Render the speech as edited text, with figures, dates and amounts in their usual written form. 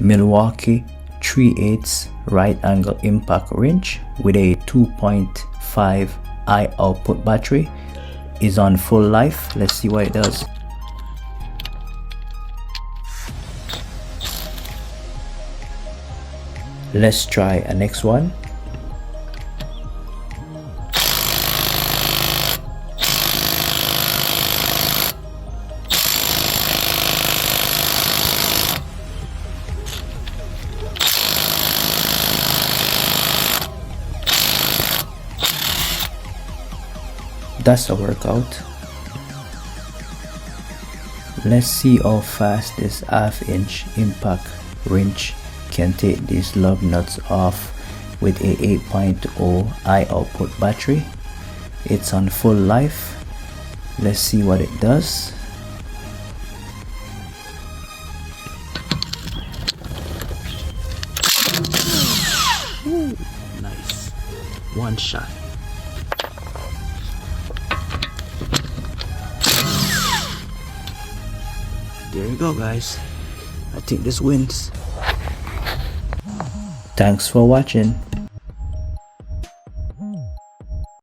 Milwaukee 3/8 right angle impact wrench with a 2.5 high output battery is on full life. Let's see what it does. Let's try a next one. That's a workout. Let's see how fast this 1/2 inch impact wrench can take these lug nuts off with a 8.0 high output battery. It's on full life. Let's see what it does. Ooh, nice. One shot. There you go, guys. I think this wins. Thanks for watching.